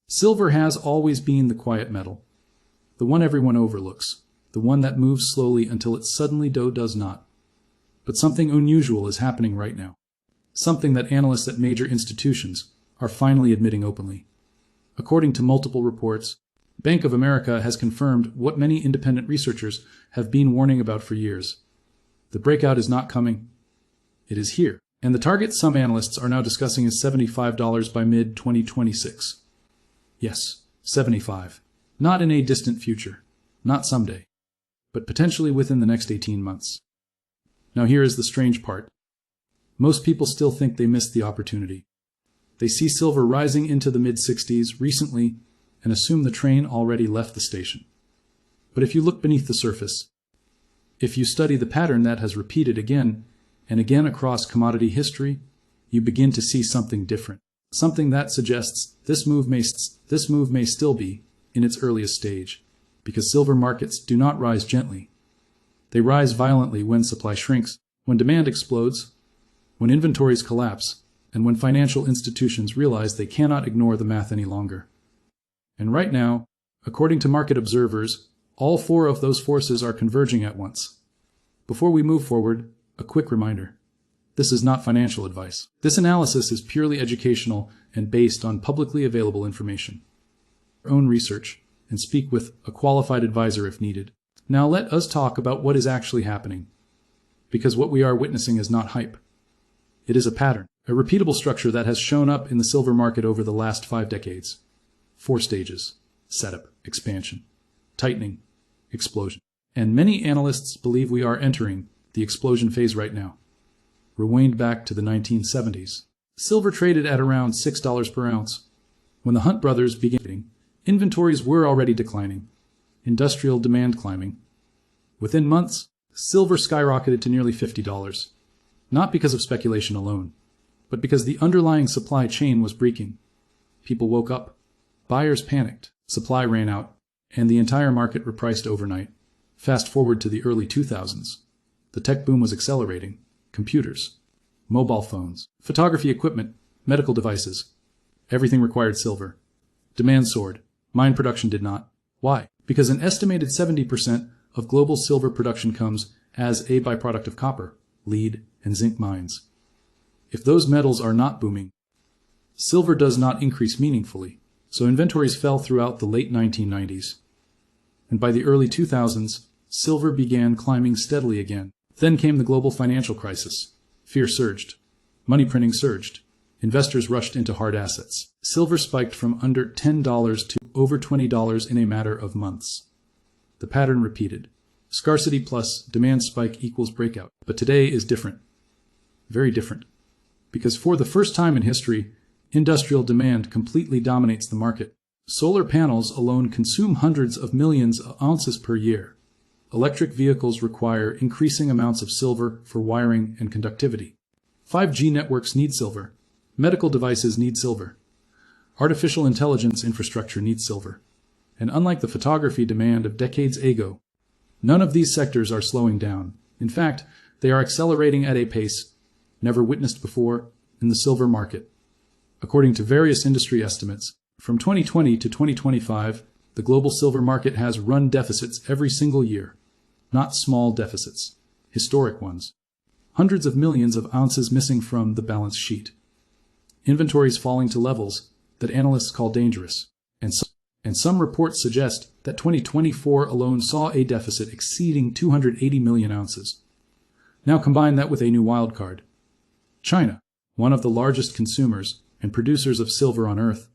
Silver has always been the quiet metal, the one everyone overlooks, the one that moves slowly until it suddenly does not. But something unusual is happening right now. Something that analysts at major institutions are finally admitting openly. According to multiple reports, Bank of America has confirmed what many independent researchers have been warning about for years. The breakout is not coming. It is here. And the target some analysts are now discussing is $75 by mid-2026. Yes, 75. Not in a distant future. Not someday. But potentially within the next 18 months. Now here is the strange part. Most people still think they missed the opportunity. They see silver rising into the mid-60s recently and assume the train already left the station. But if you look beneath the surface, if you study the pattern that has repeated again and again across commodity history, you begin to see something different. Something that suggests this move may still be in its earliest stage, because silver markets do not rise gently. They rise violently when supply shrinks, when demand explodes, when inventories collapse, and when financial institutions realize they cannot ignore the math any longer. And right now, according to market observers, all four of those forces are converging at once. Before we move forward, a quick reminder. This is not financial advice. This analysis is purely educational and based on publicly available information. Your own research, and speak with a qualified advisor if needed. Now let us talk about what is actually happening. Because what we are witnessing is not hype. It is a pattern, a repeatable structure that has shown up in the silver market over the last 5 decades. 4 stages: setup, expansion, tightening, explosion. And many analysts believe we are entering the explosion phase right now. Rewind back to the 1970s. Silver traded at around $6 per ounce. When the Hunt brothers began trading, inventories were already declining, industrial demand climbing. Within months, silver skyrocketed to nearly $50. Not because of speculation alone, but because the underlying supply chain was breaking. People woke up, buyers panicked, supply ran out, and the entire market repriced overnight. Fast forward to the early 2000s. The tech boom was accelerating. Computers, mobile phones, photography equipment, medical devices. Everything required silver. Demand soared. Mine production did not. Why? Because an estimated 70% of global silver production comes as a byproduct of copper, lead, and zinc mines. If those metals are not booming, silver does not increase meaningfully, so inventories fell throughout the late 1990s. And by the early 2000s, silver began climbing steadily again. Then came the global financial crisis. Fear surged. Money printing surged. Investors rushed into hard assets. Silver spiked from under $10 to over $20 in a matter of months. The pattern repeated. Scarcity plus demand spike equals breakout. But today is different. Very different. Because for the first time in history, industrial demand completely dominates the market. Solar panels alone consume hundreds of millions of ounces per year. Electric vehicles require increasing amounts of silver for wiring and conductivity. 5G networks need silver. Medical devices need silver. Artificial intelligence infrastructure needs silver. And unlike the photography demand of decades ago, none of these sectors are slowing down. In fact, they are accelerating at a pace never witnessed before in the silver market. According to various industry estimates, from 2020 to 2025, the global silver market has run deficits every single year. Not small deficits, historic ones. Hundreds of millions of ounces missing from the balance sheet. Inventories falling to levels that analysts call dangerous. And some reports suggest that 2024 alone saw a deficit exceeding 280 million ounces. Now combine that with a new wildcard. China, one of the largest consumers and producers of silver on Earth.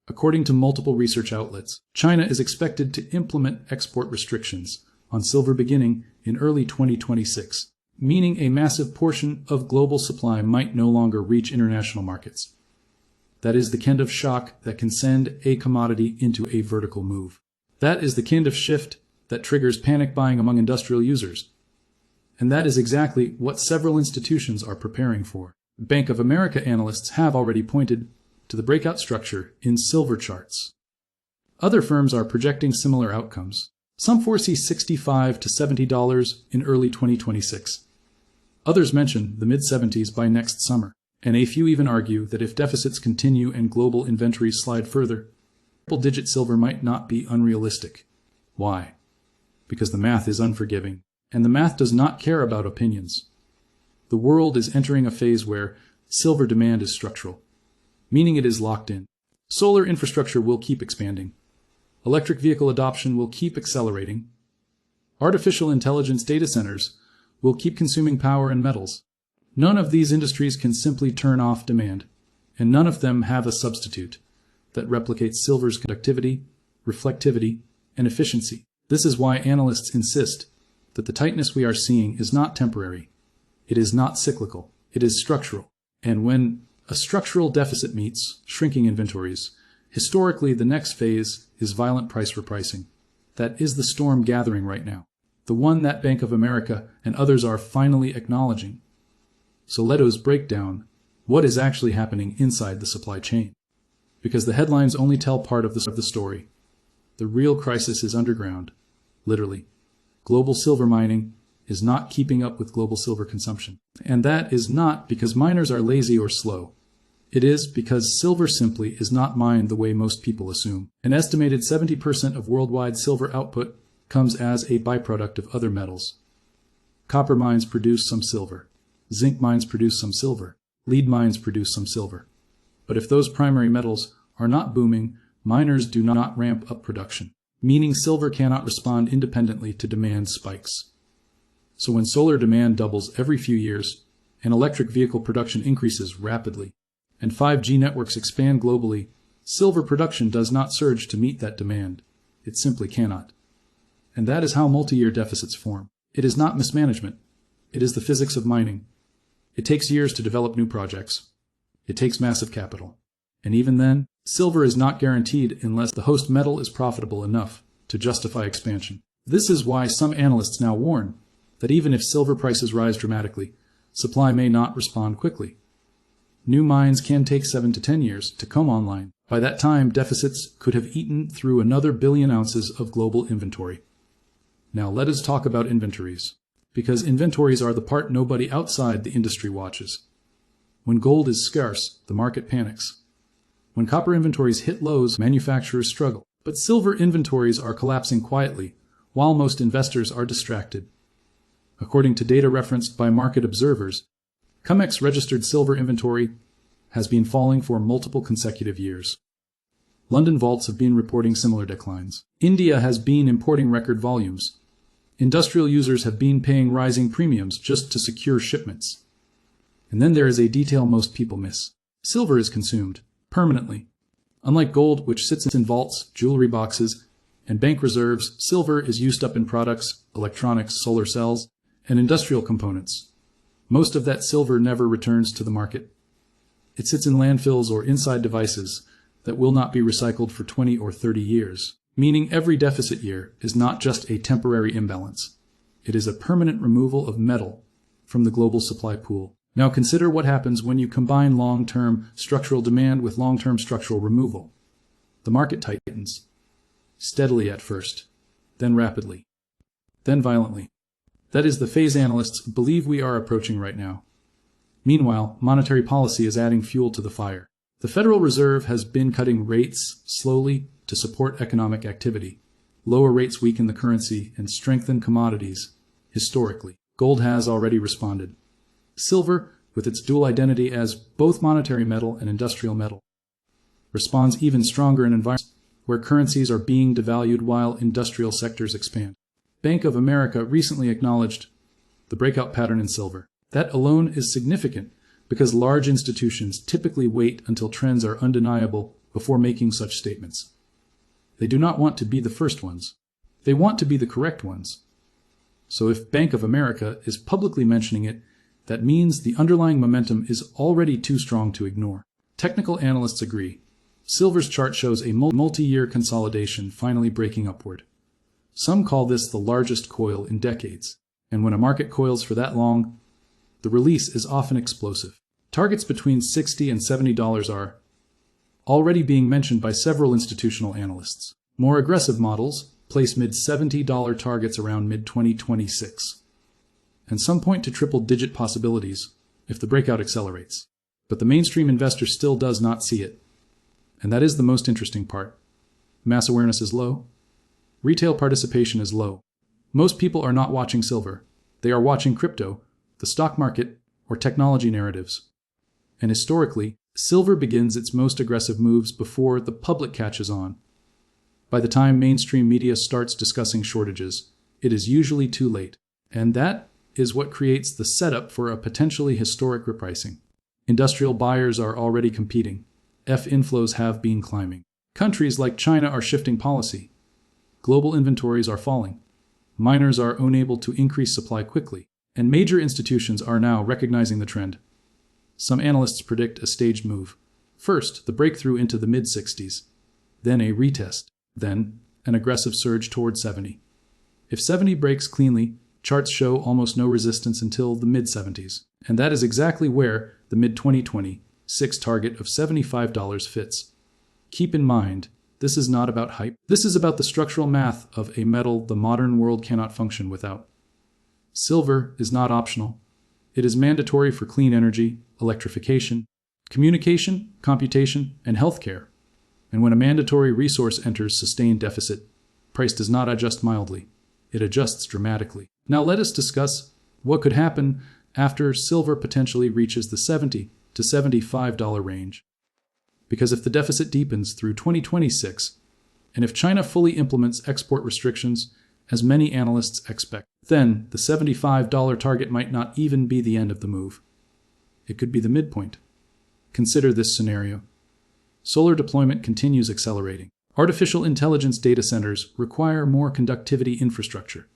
According to multiple research outlets, China is expected to implement export restrictions on silver beginning in early 2026, meaning a massive portion of global supply might no longer reach international markets. That is the kind of shock that can send a commodity into a vertical move. That is the kind of shift that triggers panic buying among industrial users. And that is exactly what several institutions are preparing for. Bank of America analysts have already pointed to the breakout structure in silver charts. Other firms are projecting similar outcomes. Some foresee $65 to $70 in early 2026. Others mention the mid-70s by next summer, and a few even argue that if deficits continue and global inventories slide further, Triple-digit silver might not be unrealistic. Why? Because the math is unforgiving, and the math does not care about opinions. The world is entering a phase where silver demand is structural, meaning it is locked in. Solar infrastructure will keep expanding. Electric vehicle adoption will keep accelerating. Artificial intelligence data centers will keep consuming power and metals. None of these industries can simply turn off demand, and none of them have a substitute that replicates silver's conductivity, reflectivity, and efficiency. This is why analysts insist that the tightness we are seeing is not temporary. It is not cyclical. It is structural. And when a structural deficit meets shrinking inventories, historically the next phase is violent price repricing. That is the storm gathering right now, the one that Bank of America and others are finally acknowledging. So let us break down what is actually happening inside the supply chain. Because the headlines only tell part of the story. The real crisis is underground, literally. Global silver mining is not keeping up with global silver consumption. And that is not because miners are lazy or slow. It is because silver simply is not mined the way most people assume. An estimated 70% of worldwide silver output comes as a byproduct of other metals. Copper mines produce some silver. Zinc mines produce some silver. Lead mines produce some silver. But if those primary metals are not booming, miners do not ramp up production, meaning silver cannot respond independently to demand spikes. So when solar demand doubles every few years, and electric vehicle production increases rapidly, and 5G networks expand globally, silver production does not surge to meet that demand. It simply cannot. And that is how multi-year deficits form. It is not mismanagement. It is the physics of mining. It takes years to develop new projects. It takes massive capital. And even then, silver is not guaranteed unless the host metal is profitable enough to justify expansion. This is why some analysts now warn that even if silver prices rise dramatically, supply may not respond quickly. New mines can take 7 to 10 years to come online. By that time, deficits could have eaten through another billion ounces of global inventory. Now let us talk about inventories, because inventories are the part nobody outside the industry watches. When gold is scarce, the market panics. When copper inventories hit lows, manufacturers struggle. But silver inventories are collapsing quietly, while most investors are distracted. According to data referenced by market observers, COMEX registered silver inventory has been falling for multiple consecutive years. London vaults have been reporting similar declines. India has been importing record volumes. Industrial users have been paying rising premiums just to secure shipments. And then there is a detail most people miss. Silver is consumed permanently. Unlike gold, which sits in vaults, jewelry boxes, and bank reserves, silver is used up in products, electronics, solar cells, and industrial components. Most of that silver never returns to the market. It sits in landfills or inside devices that will not be recycled for 20 or 30 years, meaning every deficit year is not just a temporary imbalance. It is a permanent removal of metal from the global supply pool. Now consider what happens when you combine long-term structural demand with long-term structural removal. The market tightens, steadily at first, then rapidly, then violently. That is the phase analysts believe we are approaching right now. Meanwhile, monetary policy is adding fuel to the fire. The Federal Reserve has been cutting rates slowly to support economic activity. Lower rates weaken the currency and strengthen commodities. Historically, gold has already responded. Silver, with its dual identity as both monetary metal and industrial metal, responds even stronger in environments where currencies are being devalued while industrial sectors expand. Bank of America recently acknowledged the breakout pattern in silver. That alone is significant because large institutions typically wait until trends are undeniable before making such statements. They do not want to be the first ones. They want to be the correct ones. So if Bank of America is publicly mentioning it, that means the underlying momentum is already too strong to ignore. Technical analysts agree. Silver's chart shows a multi-year consolidation finally breaking upward. Some call this the largest coil in decades. And when a market coils for that long, the release is often explosive. Targets between $60 and $70 are already being mentioned by several institutional analysts. More aggressive models place mid-$70 targets around mid-2026. And some point to triple-digit possibilities if the breakout accelerates. But the mainstream investor still does not see it. And that is the most interesting part. Mass awareness is low. Retail participation is low. Most people are not watching silver. They are watching crypto, the stock market, or technology narratives. And historically, silver begins its most aggressive moves before the public catches on. By the time mainstream media starts discussing shortages, it is usually too late. And that is what creates the setup for a potentially historic repricing. Industrial buyers are already competing. Inflows have been climbing. Countries like China are shifting policy. Global inventories are falling. Miners are unable to increase supply quickly, and major institutions are now recognizing the trend. Some analysts predict a staged move. First, the breakthrough into the mid-60s, then a retest, then an aggressive surge toward 70. If 70 breaks cleanly, charts show almost no resistance until the mid-70s, and that is exactly where the mid-2026 target of $75 fits. Keep in mind, this is not about hype. This is about the structural math of a metal the modern world cannot function without. Silver is not optional. It is mandatory for clean energy, electrification, communication, computation, and healthcare. And when a mandatory resource enters sustained deficit, price does not adjust mildly. It adjusts dramatically. Now let us discuss what could happen after silver potentially reaches the $70 to $75 range. Because if the deficit deepens through 2026, and if China fully implements export restrictions, as many analysts expect, then the $75 target might not even be the end of the move. It could be the midpoint. Consider this scenario. Solar deployment continues accelerating. Artificial intelligence data centers require more conductivity infrastructure.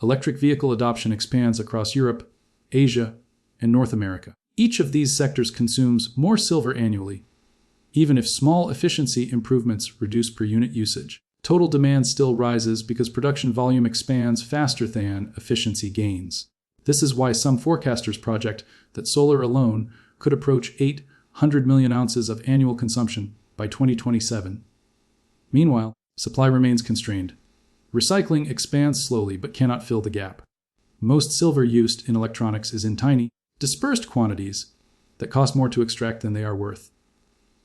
Electric vehicle adoption expands across Europe, Asia, and North America. Each of these sectors consumes more silver annually, even if small efficiency improvements reduce per unit usage. Total demand still rises because production volume expands faster than efficiency gains. This is why some forecasters project that solar alone could approach 800 million ounces of annual consumption by 2027. Meanwhile, supply remains constrained. Recycling expands slowly but cannot fill the gap. Most silver used in electronics is in tiny, dispersed quantities that cost more to extract than they are worth.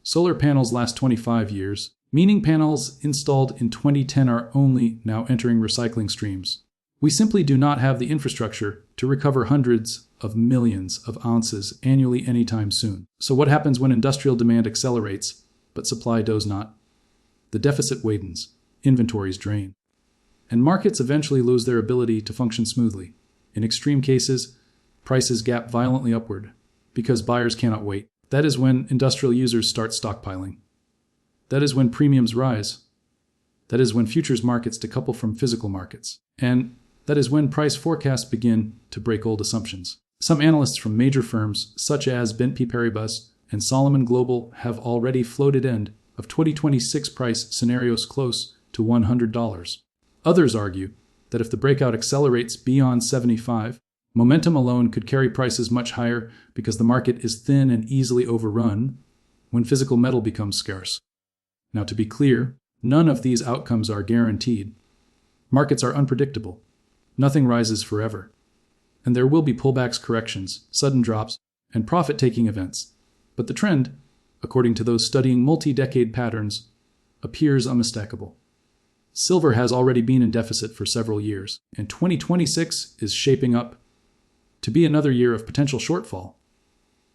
Solar panels last 25 years, meaning panels installed in 2010 are only now entering recycling streams. We simply do not have the infrastructure to recover hundreds of millions of ounces annually anytime soon. So what happens when industrial demand accelerates, but supply does not? The deficit widens, inventories drain, and markets eventually lose their ability to function smoothly. In extreme cases, prices gap violently upward because buyers cannot wait. That is when industrial users start stockpiling. That is when premiums rise. That is when futures markets decouple from physical markets. And that is when price forecasts begin to break old assumptions. Some analysts from major firms such as BNP Paribas and Solomon Global have already floated end of 2026 price scenarios close to $100. Others argue that if the breakout accelerates beyond 75, momentum alone could carry prices much higher because the market is thin and easily overrun when physical metal becomes scarce. Now, to be clear, none of these outcomes are guaranteed. Markets are unpredictable. Nothing rises forever. And there will be pullbacks, corrections, sudden drops, and profit-taking events. But the trend, according to those studying multi-decade patterns, appears unmistakable. Silver has already been in deficit for several years, and 2026 is shaping up to be another year of potential shortfall.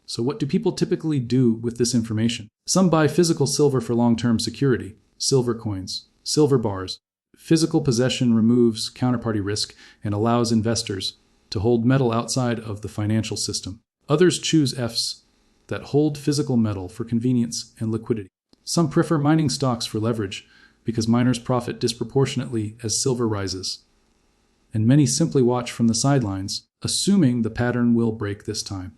So what do people typically do with this information? Some buy physical silver for long-term security, silver coins, silver bars. Physical possession removes counterparty risk and allows investors to hold metal outside of the financial system. Others choose Fs that hold physical metal for convenience and liquidity. Some prefer mining stocks for leverage because miners profit disproportionately as silver rises. And many simply watch from the sidelines, assuming the pattern will break this time.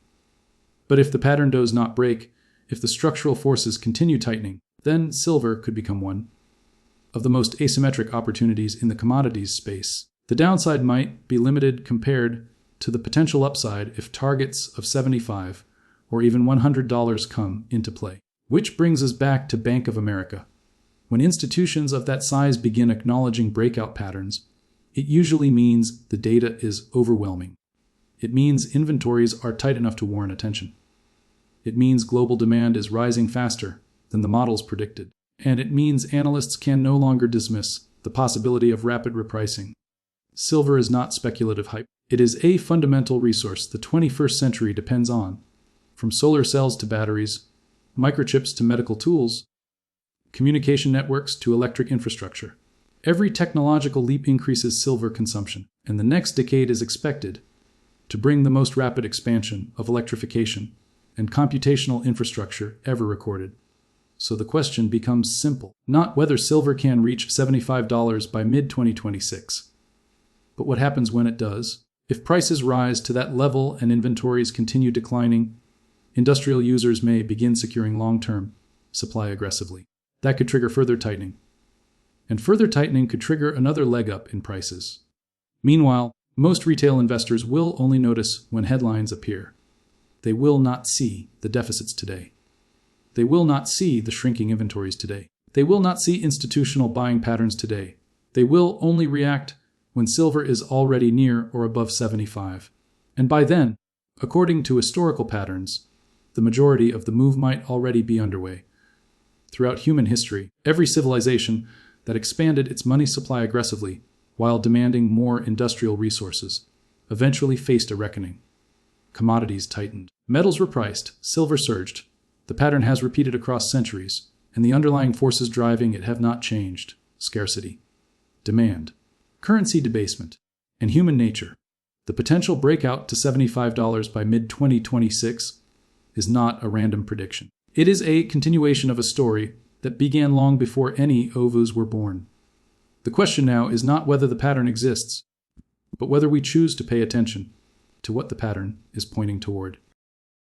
But if the pattern does not break, if the structural forces continue tightening, then silver could become one of the most asymmetric opportunities in the commodities space. The downside might be limited compared to the potential upside if targets of $75 or even $100 come into play. Which brings us back to Bank of America. When institutions of that size begin acknowledging breakout patterns, it usually means the data is overwhelming. It means inventories are tight enough to warrant attention. It means global demand is rising faster than the models predicted. and it means analysts can no longer dismiss the possibility of rapid repricing. Silver is not speculative hype. It is a fundamental resource the 21st century depends on, from solar cells to batteries, microchips to medical tools, communication networks to electric infrastructure. Every technological leap increases silver consumption, and the next decade is expected to bring the most rapid expansion of electrification and computational infrastructure ever recorded. So the question becomes simple, not whether silver can reach $75 by mid-2026, but what happens when it does. If prices rise to that level and inventories continue declining, industrial users may begin securing long-term supply aggressively. That could trigger further tightening. And further tightening could trigger another leg up in prices. Meanwhile, most retail investors will only notice when headlines appear. They will not see the deficits today. They will not see the shrinking inventories today. They will not see institutional buying patterns today. They will only react when silver is already near or above 75. And by then, according to historical patterns, the majority of the move might already be underway. Throughout human history, every civilization that expanded its money supply aggressively while demanding more industrial resources eventually faced a reckoning. Commodities tightened. Metals were priced. Silver surged. The pattern has repeated across centuries, and the underlying forces driving it have not changed. Scarcity, demand, currency debasement, and human nature. The potential breakout to $75 by mid-2026 is not a random prediction. It is a continuation of a story that began long before any ovus were born. The question now is not whether the pattern exists, but whether we choose to pay attention to what the pattern is pointing toward.